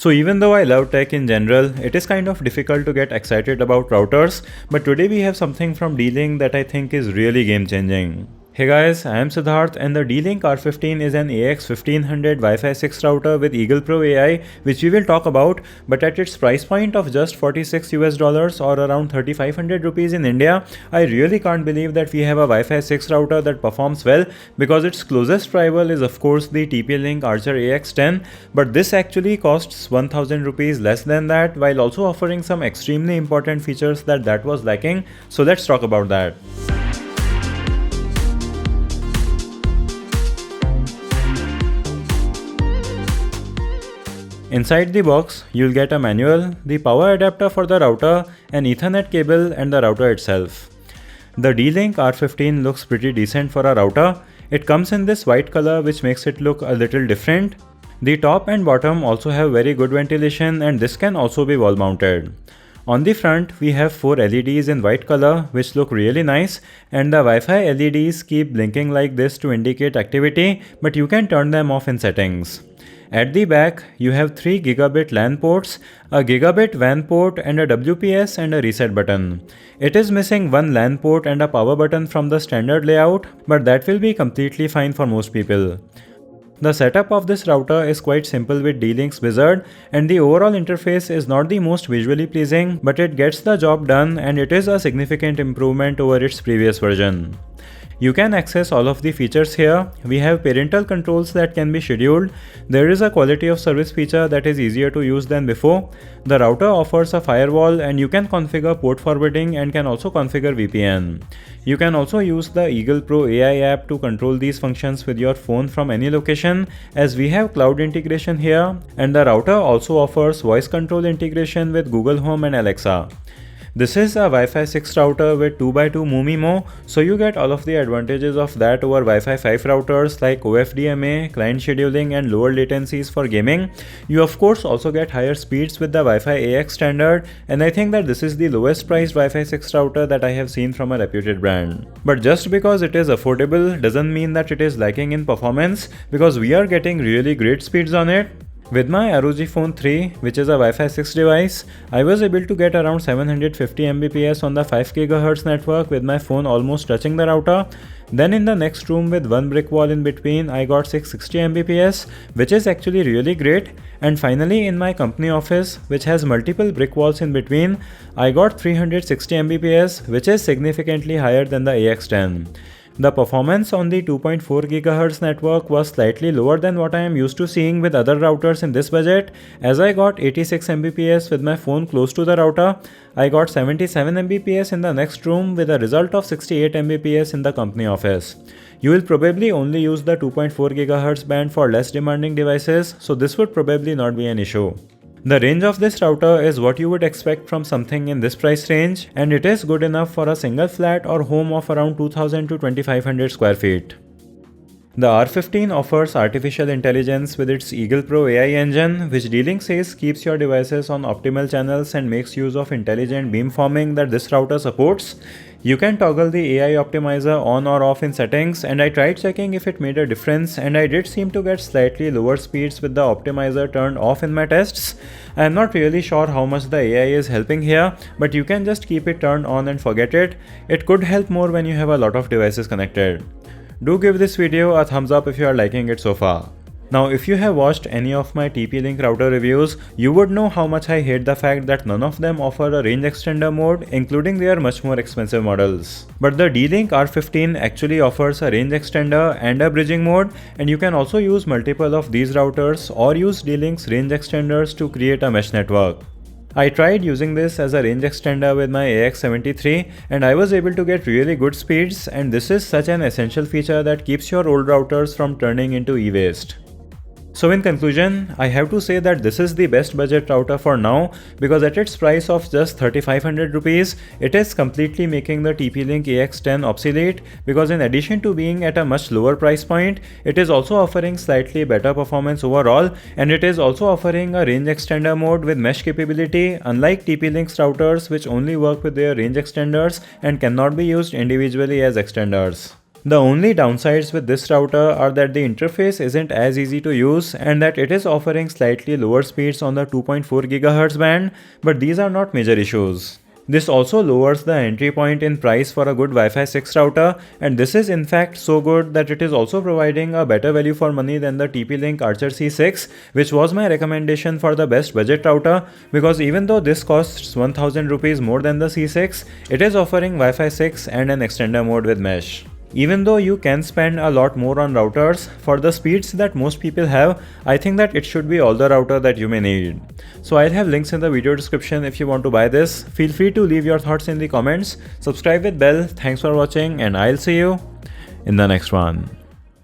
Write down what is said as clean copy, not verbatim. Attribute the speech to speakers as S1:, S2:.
S1: So even though I love tech in general, it is kind of difficult to get excited about routers, but today we have something from D-Link that I think is really game changing. Hey guys, I am Siddharth and the D-Link R15 is an AX1500 Wi-Fi 6 router with Eagle Pro AI, which we will talk about, but at its price point of just $46 or around 3500 rupees in India, I really can't believe that we have a Wi-Fi 6 router that performs well, because its closest rival is of course the TP-Link Archer AX10, but this actually costs 1000 rupees less than that, while also offering some extremely important features that was lacking. So let's talk about that. Inside the box, you'll get a manual, the power adapter for the router, an Ethernet cable and the router itself. The D-Link R15 looks pretty decent for a router. It comes in this white color which makes it look a little different. The top and bottom also have very good ventilation and this can also be wall mounted. On the front, we have 4 LEDs in white color which look really nice, and the Wi-Fi LEDs keep blinking like this to indicate activity, but you can turn them off in settings. At the back, you have 3 gigabit LAN ports, a gigabit WAN port and a WPS and a reset button. It is missing one LAN port and a power button from the standard layout, but that will be completely fine for most people. The setup of this router is quite simple with D-Link's Wizard, and the overall interface is not the most visually pleasing, but it gets the job done and it is a significant improvement over its previous version. You can access all of the features here. We have parental controls that can be scheduled. There is a quality of service feature that is easier to use than before. The router offers a firewall and you can configure port forwarding and can also configure VPN. You can also use the Eagle Pro AI app to control these functions with your phone from any location, as we have cloud integration here, and the router also offers voice control integration with Google Home and Alexa. This is a Wi-Fi 6 router with 2x2 MoMeMo, so you get all of the advantages of that over Wi-Fi 5 routers like OFDMA, client scheduling and lower latencies for gaming. You of course also get higher speeds with the Wi-Fi AX standard, and I think that this is the lowest priced Wi-Fi 6 router that I have seen from a reputed brand. But just because it is affordable doesn't mean that it is lacking in performance, because we are getting really great speeds on it. With my ROG Phone 3, which is a Wi-Fi 6 device, I was able to get around 750 Mbps on the 5 GHz network with my phone almost touching the router. Then in the next room with one brick wall in between, I got 660 Mbps, which is actually really great. And finally in my company office, which has multiple brick walls in between, I got 360 Mbps, which is significantly higher than the AX10. The performance on the 2.4 GHz network was slightly lower than what I am used to seeing with other routers in this budget, as I got 86 Mbps with my phone close to the router. I got 77 Mbps in the next room with a result of 68 Mbps in the company office. You will probably only use the 2.4 GHz band for less demanding devices, so this would probably not be an issue. The range of this router is what you would expect from something in this price range, and it is good enough for a single flat or home of around 2000 to 2500 square feet. The R15 offers artificial intelligence with its Eagle Pro AI engine, which D-Link says keeps your devices on optimal channels and makes use of intelligent beamforming that this router supports. You can toggle the AI optimizer on or off in settings, and I tried checking if it made a difference, and I did seem to get slightly lower speeds with the optimizer turned off in my tests. I am not really sure how much the AI is helping here, but you can just keep it turned on and forget it. It could help more when you have a lot of devices connected. Do give this video a thumbs up if you are liking it so far. Now if you have watched any of my TP-Link router reviews, you would know how much I hate the fact that none of them offer a range extender mode, including their much more expensive models. But the D-Link R15 actually offers a range extender and a bridging mode, and you can also use multiple of these routers or use D-Link's range extenders to create a mesh network. I tried using this as a range extender with my AX73 and I was able to get really good speeds, and this is such an essential feature that keeps your old routers from turning into e-waste. So in conclusion, I have to say that this is the best budget router for now, because at its price of just 3500 rupees, it is completely making the TP-Link AX10 obsolete, because in addition to being at a much lower price point, it is also offering slightly better performance overall, and it is also offering a range extender mode with mesh capability, unlike TP-Link's routers which only work with their range extenders and cannot be used individually as extenders. The only downsides with this router are that the interface isn't as easy to use and that it is offering slightly lower speeds on the 2.4 GHz band, but these are not major issues. This also lowers the entry point in price for a good Wi-Fi 6 router, and this is in fact so good that it is also providing a better value for money than the TP-Link Archer C6, which was my recommendation for the best budget router, because even though this costs 1000 rupees more than the C6, it is offering Wi-Fi 6 and an extender mode with mesh. Even though you can spend a lot more on routers, for the speeds that most people have, I think that it should be all the router that you may need. So I'll have links in the video description if you want to buy this. Feel free to leave your thoughts in the comments. Subscribe with bell. Thanks for watching and I'll see you in the next one.